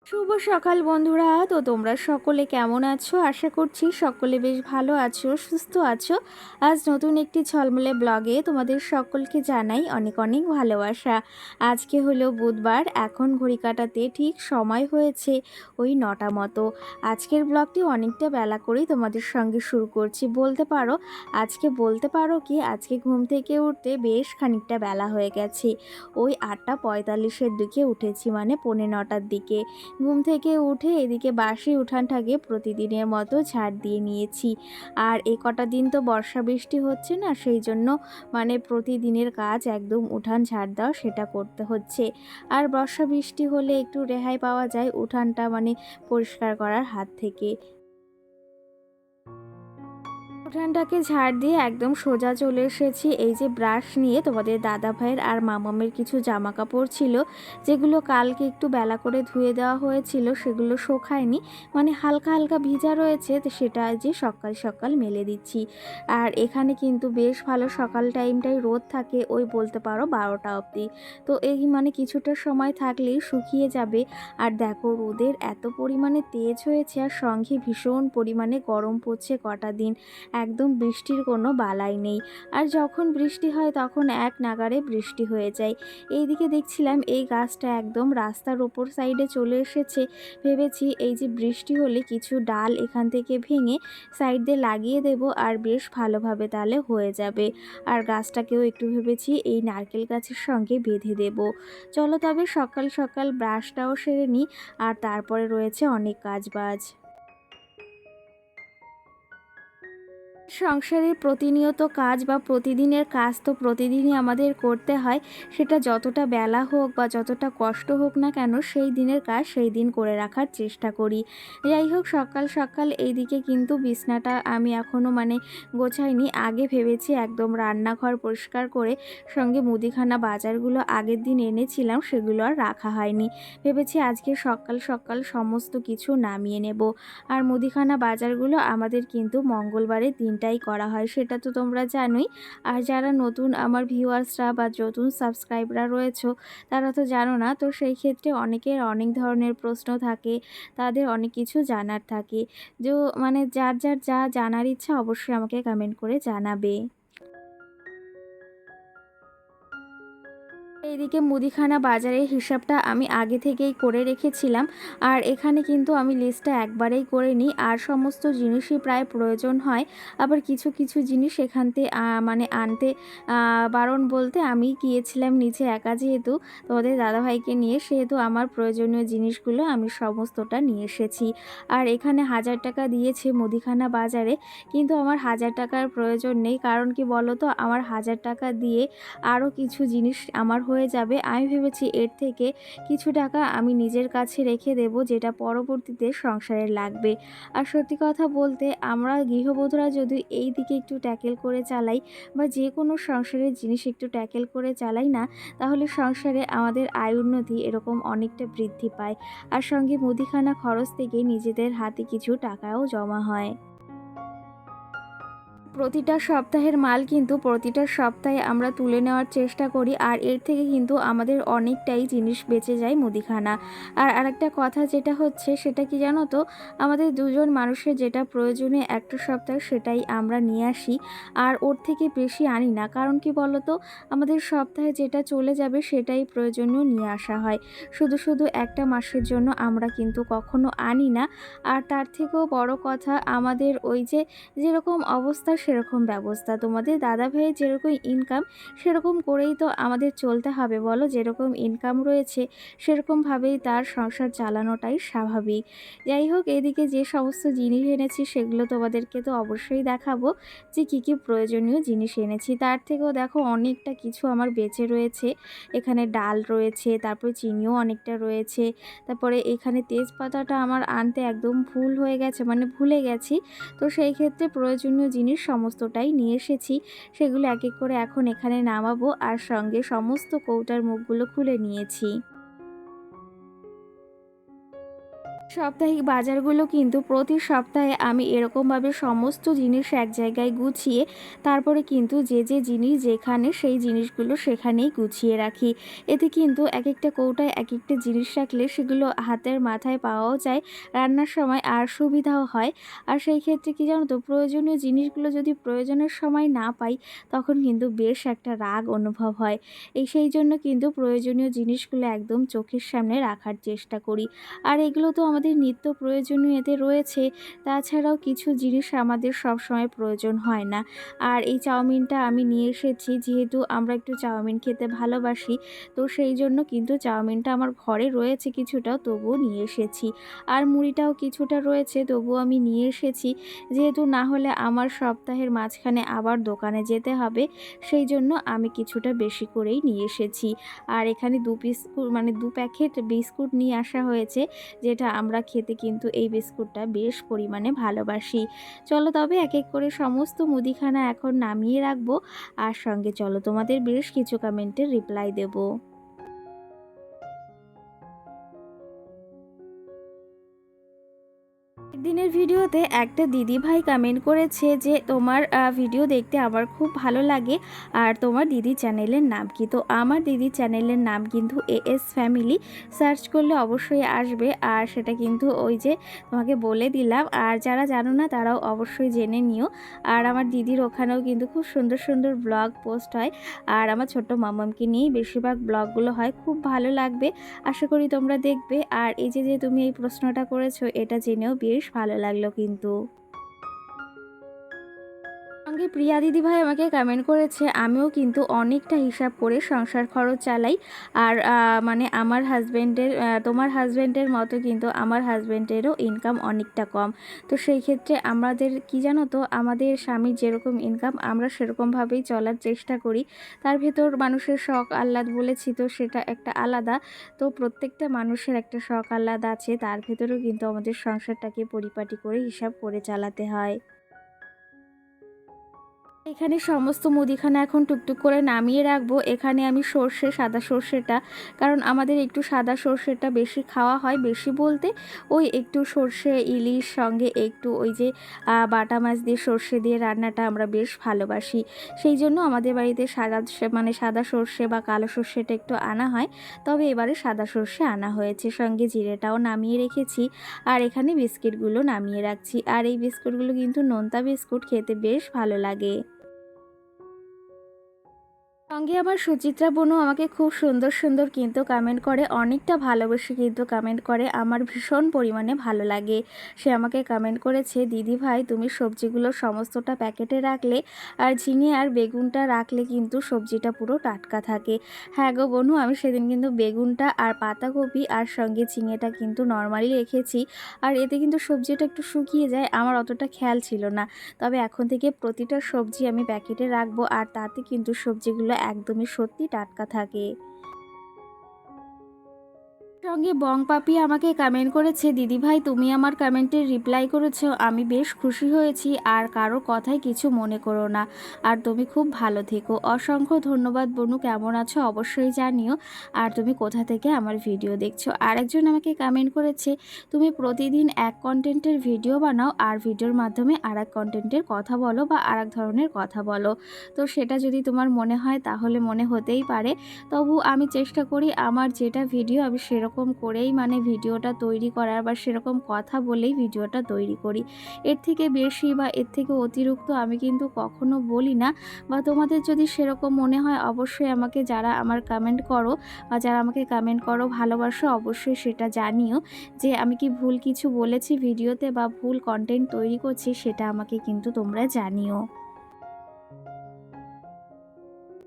শুভ সকাল বন্ধুরা। তো তোমরা সকলে কেমন আছো? আশা করছি সকলে বেশ ভালো আছো, সুস্থ আছো। আজ নতুন একটি ঝলমলে ব্লগে তোমাদের সকলকে জানাই অনেক অনেক ভালোবাসা। আজকে হলো বুধবার, এখন ঘড়ি কাটাতে ঠিক সময় হয়েছে ওই 9টা মতো। আজকের ব্লগটি অনেকটা বেলা করেই তোমাদের সঙ্গে শুরু করছি বলতে পারো কি আজকে ঘুম থেকে উঠতে বেশ খানিকটা বেলা হয়ে গেছে। ওই 8টা 45-এর দিকে উঠেছি, মানে 9:45-টার দিকে। ঘুম থেকে উঠে এদিকে বাসি উঠানটাকে প্রতিদিনের মতো ঝাড় দিয়ে নিয়েছি। আর এ কটা দিন তো বর্ষা বৃষ্টি হচ্ছে না, সেই জন্য মানে প্রতিদিনের কাজ একদম উঠান ঝাড় দেওয়া সেটা করতে হচ্ছে। আর বর্ষা বৃষ্টি হলে একটু রেহাই পাওয়া যায় উঠানটা মানে পরিষ্কার করার হাত থেকে। উঠানটাকে ঝাড় দিয়ে একদম সোজা চলে এসেছি এই যে ব্রাশ নিয়ে। তোমাদের দাদা ভাইয়ের আর মামামের কিছু জামা কাপড় ছিল যেগুলো কালকে একটু বেলা করে ধুয়ে দেওয়া হয়েছিল, সেগুলো শোকায়নি, মানে হালকা হালকা ভিজা রয়েছে, তো সেটা যে সকাল সকাল মেলে দিচ্ছি। আর এখানে কিন্তু বেশ ভালো সকাল টাইমটাই রোদ থাকে, ওই বলতে পারো 12টা অবধি। তো এই মানে কিছুটা সময় থাকলেই শুকিয়ে যাবে। আর দেখো রোদের এত পরিমাণে তেজ হয়েছে, আর সঙ্গে ভীষণ পরিমাণে গরম পড়ছে কটা দিন। একদম বৃষ্টির কোনো বালাই নেই। আর যখন বৃষ্টি হয় তখন এক নাগাড়ে বৃষ্টি হয়ে যায়। এইদিকে দেখছিলাম এই গাছটা একদম রাস্তার ওপর সাইডে চলে এসেছে। ভেবেছি এই যে বৃষ্টি হলে কিছু ডাল এখান থেকে ভেঙে সাইড দিয়ে লাগিয়ে দেব, আর বেশ ভালোভাবে তাহলে হয়ে যাবে। আর গাছটাকেও একটু ভেবেছি এই নারকেল গাছের সঙ্গে বেঁধে দেব। চলো তবে সকাল সকাল ব্রাশটাও সেরে নিই, আর তারপরে রয়েছে অনেক কাজবাজ। সংসারের প্রতিনিয়ত কাজ বা প্রতিদিনের কাজ তো প্রতিদিনই আমাদের করতে হয়। সেটা যতটা বেলা হোক বা যতটা কষ্ট হোক না কেন, সেই দিনের কাজ সেই দিন করে রাখার চেষ্টা করি। যাই হোক, সকাল সকাল এইদিকে কিন্তু বিছনাটা আমি এখনও মানে গোছাইনি। আগে ভেবেছি একদম রান্নাঘর পরিষ্কার করে সঙ্গে মুদিখানা বাজারগুলো আগের দিন এনেছিলাম সেগুলো আর রাখা হয়নি। ভেবেছি আজকে সকাল সকাল সমস্ত কিছু নামিয়ে নেব। আর মুদিখানা বাজারগুলো আমাদের কিন্তু মঙ্গলবারের দিনটাই করা হয়, সেটা তো তোমরা জানোই। আর যারা নতুন আমার ভিউয়ার্সরা বা নতুন সাবস্ক্রাইবরা রয়েছে তারা তো জানো না, তো সেই ক্ষেত্রে অনেকের অনেক ধরনের প্রশ্ন থাকে, তাদের অনেক কিছু জানার থাকে। যে মানে যার যার যা জানার ইচ্ছা অবশ্যই আমাকে কমেন্ট করে জানাবে। এইদিকে মুদিখানা বাজারের হিসাবটা আমি আগে থেকেই করে রেখেছিলাম। আর এখানে কিন্তু আমি লিস্টটা একবারেই করে নিই, আর সমস্ত জিনিসই প্রায় প্রয়োজন হয়। আবার কিছু কিছু জিনিস এখান থেকে মানে আনতে বারণ বলতে আমি গিয়েছিলাম নিচে একা, যেহেতু তোমাদের দাদাভাইকে নিয়ে, সেহেতু আমার প্রয়োজনীয় জিনিসগুলো আমি সমস্তটা নিয়ে এসেছি। আর এখানে 1000 টাকা দিয়েছে মুদিখানা বাজারে, কিন্তু আমার 1000 টাকার প্রয়োজন নেই। কারণ কি বলো তো, আমার 1000 টাকা দিয়ে আরও কিছু জিনিস আমার হয়ে যাবে। আমি ভেবেছি এর থেকে কিছু টাকা আমি নিজের কাছে রেখে দেব, যেটা পরবর্তীতে সংসারে লাগবে। আর সত্যি কথা বলতে আমরা গৃহবধূরা যদি এই দিকে একটু ট্যাকেল করে চালাই, বা যে কোনো সংসারের জিনিস একটু ট্যাকেল করে চালাই না, তাহলে সংসারে আমাদের আয় উন্নতি এরকম অনেকটা বৃদ্ধি পায়। আর সঙ্গে মুদিখানা খরচ থেকে নিজেদের হাতে কিছু টাকাও জমা হয়। প্রতিটা সপ্তাহের মাল কিন্তু প্রতিটা সপ্তাহে আমরা তুলে নেওয়ার চেষ্টা করি, আর এর থেকে কিন্তু আমাদের অনেকটাই জিনিস বেঁচে যায় মুদিখানা। আর আরেকটা কথা যেটা হচ্ছে সেটা কি জানো তো, আমাদের দুজন মানুষের যেটা প্রয়োজনীয় একটা সপ্তাহ সেটাই আমরা নিয়ে আসি, আর ওর থেকে বেশি আনি না। কারণ কি বলো তো, আমাদের সপ্তাহে যেটা চলে যাবে সেটাই প্রয়োজনীয় নিয়ে আসা হয়। শুধু শুধু একটা মাসের জন্য আমরা কিন্তু কখনো আনি না। আর তার থেকেও বড় কথা, আমাদের ওই যে যেরকম অবস্থা সেরকম ব্যবস্থা। তোমাদের দাদা ভাইয়ের যেরকম ইনকাম সেরকম করেই তো আমাদের চলতে হবে বলো। যেরকম ইনকাম রয়েছে সেরকমভাবেই তার সংসার চালানোটাই স্বাভাবিক। যাই হোক, এদিকে যে সমস্ত জিনিস এনেছি সেগুলো তোমাদেরকে তো অবশ্যই দেখাবো, যে কী কী প্রয়োজনীয় জিনিস এনেছি। তার থেকেও দেখো অনেকটা কিছু আমার বেঁচে রয়েছে। এখানে ডাল রয়েছে, তারপরে চিনিও অনেকটা রয়েছে। তারপরে এখানে তেজপাতাটা আমার আনতে একদম ভুল হয়ে গেছে, মানে ভুলে গেছি। তো সেই ক্ষেত্রে প্রয়োজনীয় জিনিস সমস্তটাই নিয়ে এসেছি। সেগুলো এক এক করে এখন এখানে নামাবো, আর সঙ্গে সমস্ত কৌটার মুখগুলো খুলে নিয়েছি। সাপ্তাহিক বাজারগুলো কিন্তু প্রতি সপ্তাহে আমি এরকমভাবে সমস্ত জিনিস এক জায়গায় গুছিয়ে তারপরে কিন্তু যে যে জিনিস যেখানে সেই জিনিসগুলো সেখানেই গুছিয়ে রাখি। এতে কিন্তু এক একটা কৌটায় এক একটা জিনিস রাখলে সেগুলো হাতের মাথায় পাওয়াও যায়, রান্নার সময় আর সুবিধাও হয়। আর সেই ক্ষেত্রে কি জানো তো, প্রয়োজনীয় জিনিসগুলো যদি প্রয়োজনের সময় না পাই তখন কিন্তু বেশ একটা রাগ অনুভব হয়। সেই জন্য কিন্তু প্রয়োজনীয় জিনিসগুলো একদম চোখের সামনে রাখার চেষ্টা করি। আর এগুলো তো আমাদের নিত্য প্রয়োজনীয়তে রয়েছে। তাছাড়াও কিছু জিনিস আমাদের সবসময় প্রয়োজন হয় না। আর এই চাউমিনটা আমি নিয়ে এসেছি, যেহেতু আমরা একটু চাউমিন খেতে ভালোবাসি, তো সেই জন্য কিন্তু চাউমিনটা আমার ঘরে রয়েছে কিছুটা, তবুও নিয়ে এসেছি। আর মুড়িটাও কিছুটা রয়েছে, তবুও আমি নিয়ে এসেছি, যেহেতু না হলে আমার সপ্তাহের মাঝখানে আবার দোকানে যেতে হবে, সেই জন্য আমি কিছুটা বেশি করেই নিয়ে এসেছি। আর এখানে 2 পিস মানে 2 প্যাকেট বিস্কুট নিয়ে আসা হয়েছে, যেটা আমরা খেতে কিন্তু এই বিস্কুটটা বেশ পরিমাণে ভালোবাসি। চলো তবে এক এক করে সমস্ত মুদিখানা এখন নামিয়ে রাখবো, আর সঙ্গে চলো তোমাদের বেশ কিছু কমেন্টের রিপ্লাই দেবো। দিনের ভিডিওতে একটা দিদিভাই কমেন্ট করেছে যে তোমার ভিডিও দেখতে আমার খুব ভালো লাগে, আর তোমার দিদি চ্যানেলের নাম কি? তো আমার দিদি চ্যানেলের নাম কিন্তু এএস ফ্যামিলি, সার্চ করলে অবশ্যই আসবে। আর সেটা কিন্তু ওই যে তোমাকে বলে দিলাম, আর যারা জানো না তারাও অবশ্যই জেনে নিও। আর আমার দিদির ওখানেও কিন্তু খুব সুন্দর সুন্দর ব্লগ পোস্ট হয়, আর আমার ছোট্ট মামামকে নিয়েই বেশিরভাগ ব্লগগুলো হয়, খুব ভালো লাগবে, আশা করি তোমরা দেখবে। আর এই যে যে তুমি এই প্রশ্নটা করেছো, এটা জেনেও বেশ ভালো লাগলো কিন্তু। সঙ্গে প্রিয়া দিদিভাই আমাকে কমেন্ট করেছে, আমিও কিন্তু অনেকটা হিসাব করে সংসার খরচ চালাই। আর মানে আমার হাজব্যান্ডের তোমার হাজব্যান্ডের মতো কিন্তু আমার হাজব্যান্ডেরও ইনকাম অনেকটা কম। তো সেই ক্ষেত্রে আমাদের কি জানো তো, আমাদের স্বামীর যেরকম ইনকাম আমরা সেরকমভাবেই চলার চেষ্টা করি। তার ভেতর মানুষের শখ আহ্লাদ বলেছি, তো সেটা একটা আলাদা। তো প্রত্যেকটা মানুষের একটা শখ আহ্লাদ আছে, তার ভেতরেও কিন্তু আমাদের সংসারটাকে পরিপাটি করে হিসাব করে চালাতে হয়। এখানে সমস্ত মুদিখানা এখন টুকটুক করে নামিয়ে রাখবো। এখানে আমি সর্ষে, সাদা সর্ষেটা, কারণ আমাদের একটু সাদা সর্ষেটা বেশি খাওয়া হয়, বেশি বলতে ওই একটু সর্ষে ইলিশ সঙ্গে একটু ওই যে বাটা মাছ দিয়ে সর্ষে দিয়ে রান্নাটা আমরা বেশ ভালোবাসি। সেই জন্য আমাদের বাড়িতে মানে সাদা সর্ষে বা কালো সর্ষেটা একটু আনা হয়, তবে এবারে সাদা সর্ষে আনা হয়েছে। সঙ্গে জিরেটাও নামিয়ে রেখেছি, আর এখানে বিস্কিটগুলো নামিয়ে রাখছি। আর এই বিস্কুটগুলো কিন্তু নোনতা বিস্কুট, খেতে বেশ ভালো লাগে। সঙ্গে আমার সুচিত্রা বোনও আমাকে খুব সুন্দর সুন্দর কিন্তু কমেন্ট করে, অনেকটা ভালোবেসে কিন্তু কমেন্ট করে, আমার ভীষণ পরিমাণে ভালো লাগে। সে আমাকে কমেন্ট করেছে, দিদি ভাই তুমি সবজিগুলো সমস্তটা প্যাকেটে রাখলে, আর ঝিঙে আর বেগুনটা রাখলে কিন্তু সবজিটা পুরো টাটকা থাকে। হ্যাঁ গো বোনু, আমি সেদিন কিন্তু বেগুনটা আর পাতাকপি আর সঙ্গে ঝিঙেটা কিন্তু নর্মালি রেখেছি, আর এতে কিন্তু সবজিটা একটু শুকিয়ে যায়, আমার অতটা খেয়াল ছিল না। তবে এখন থেকে প্রতিটা সবজি আমি প্যাকেটে রাখবো, আর তাতে কিন্তু সবজিগুলো একদমই সত্যি টাটকা থাকে। সঙ্গে বং পাপি আমাকে কমেন্ট করেছে, দিদিভাই তুমি আমার কমেন্টের রিপ্লাই করেছো, আমি বেশ খুশি হয়েছি, আর কারো কথায় কিছু মনে করো না, আর তুমি খুব ভালো থেকো। অসংখ্য ধন্যবাদ বোনু, কেমন আছো অবশ্যই জানিও, আর তুমি কোথা থেকে আমার ভিডিও দেখছো। আরেকজন আমাকে কমেন্ট করেছে, তুমি প্রতিদিন এক কন্টেন্টের ভিডিও বানাও, আর ভিডিওর মাধ্যমে আর এক কন্টেন্টের কথা বলো বা আর এক ধরনের কথা বলো। তো সেটা যদি তোমার মনে হয় তাহলে মনে হতেই পারে, তবু আমি চেষ্টা করি আমার যেটা ভিডিও আমি সেরকম করেই মানে ভিডিওটা তৈরি করার, বা সেরকম কথা বলেই ভিডিওটা তৈরি করি। এর থেকে বেশি বা এর থেকে অতিরিক্ত আমি কিন্তু কখনো বলি না। বা তোমাদের যদি সেরকম মনে হয় অবশ্যই আমাকে, যারা আমার কমেন্ট করো বা যারা আমাকে কমেন্ট করো ভালোবাসো, অবশ্যই সেটা জানিও যে আমি কি ভুল কিছু বলেছি ভিডিওতে বা ভুল কন্টেন্ট তৈরি করছি, সেটা আমাকে কিন্তু তোমরা জানিও।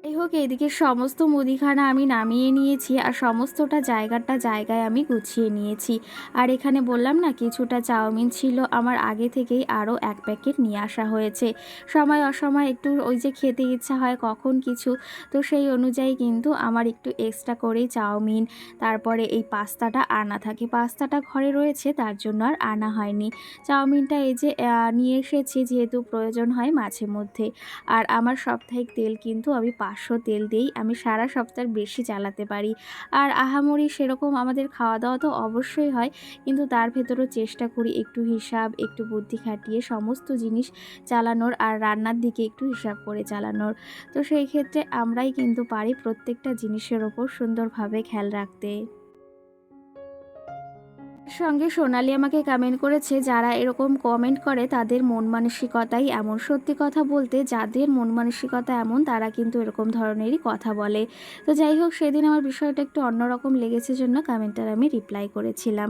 যাই হোক, এদিকে সমস্ত মুদিখানা আমি নামিয়ে নিয়েছি, আর সমস্তটা জায়গায় আমি গুছিয়ে নিয়েছি। আর এখানে বললাম না কিছুটা চাউমিন ছিল আমার আগে থেকেই, আরও 1 প্যাকেট নিয়ে আসা হয়েছে। সময় অসময় একটু ওই যে খেতে ইচ্ছা হয় কখন কিছু, তো সেই অনুযায়ী কিন্তু আমার একটু এক্সট্রা করেই চাউমিন, তারপরে এই পাস্তাটা আনা থাকে। পাস্তাটা ঘরে রয়েছে, তার জন্য আর আনা হয়নি। চাউমিনটা এই যে নিয়ে এসেছি, যেহেতু প্রয়োজন হয় মাঝে মধ্যে। আর আমার সাপ্তাহিক তেল কিন্তু আমি 500 500 তেল দিয়েই আমি সারা সপ্তাহ বেশি চালাতে পারি। আর আহামরি সেরকম আমাদের খাওয়া দাওয়া তো অবশ্যই হয়, কিন্তু তার ভেতরেও চেষ্টা করি একটু হিসাব, একটু বুদ্ধি খাটিয়ে সমস্ত জিনিস চালানোর আর রান্নার দিকে একটু হিসাব করে চালানোর। তো সেই ক্ষেত্রে আমরাই কিন্তু পারি প্রত্যেকটা জিনিসের ওপর সুন্দরভাবে খেয়াল রাখতে। সঙ্গে সোনালি আমাকে কমেন্ট করেছে, যারা এরকম কমেন্ট করে তাদের মন মানসিকতাই এমন। সত্যি কথা বলতে যাদের মন মানসিকতা এমন তারা কিন্তু এরকম ধরনেরই কথা বলে। তো যাই হোক, সেদিন আমার বিষয়টা একটু অন্যরকম লেগেছে জন্য কমেন্টটার আমি রিপ্লাই করেছিলাম।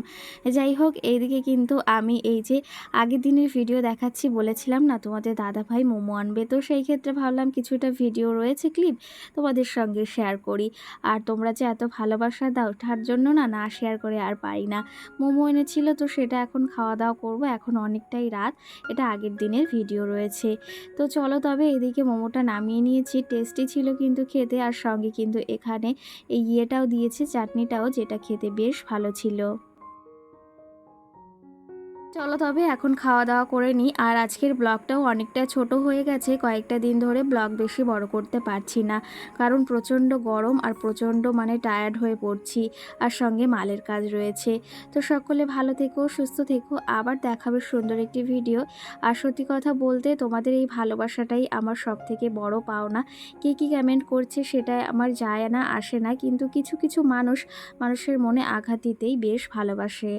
যাই হোক, এইদিকে কিন্তু আমি এই যে আগের দিনের ভিডিও দেখাচ্ছি বলেছিলাম না তোমাদের দাদাভাই মোমো আনবে, তো সেই ক্ষেত্রে ভাবলাম কিছুটা ভিডিও রয়েছে ক্লিপ তোমাদের সঙ্গে শেয়ার করি। আর তোমরা যে এত ভালোবাসা দাও তার জন্য না না শেয়ার করে আর পারি না। মোমো এনেছিল, তো সেটা এখন খাওয়া দাওয়া করব। এখন অনেকটাই রাত, এটা আগের দিনের ভিডিও রয়েছে। তো চলো তবে এদিকে মোমোটা নামিয়ে নিয়েছি, টেস্টি ছিল কিন্তু খেতে, আর সঙ্গে কিন্তু এখানে এই ইয়েটাও দিয়েছে, চাটনিটাও, যেটা খেতে বেশ ভালো ছিল। চলো তবে এখন খাওয়া দাওয়া করে নিই। আর আজকের ব্লগটাও অনেকটা ছোট হয়ে গেছে, কয়েকটা দিন ধরে ব্লগ বেশি বড় করতে পারছি না, কারণ প্রচণ্ড গরম আর প্রচণ্ড টায়ার্ড হয়ে পড়ছি, আর সঙ্গে মালের কাজ রয়েছে। তো সকলে ভালো থেকো, সুস্থ থেকো, আবার দেখাবে সুন্দর একটি ভিডিও। আর সত্যি কথা বলতে তোমাদের এই ভালোবাসাটাই আমার সব থেকে বড় পাওনা। কে কী কমেন্ট করছে সেটা আমার যায় না আসে না, কিন্তু কিছু কিছু মানুষের মনে আঘাত দিতেই বেশ ভালোবাসে।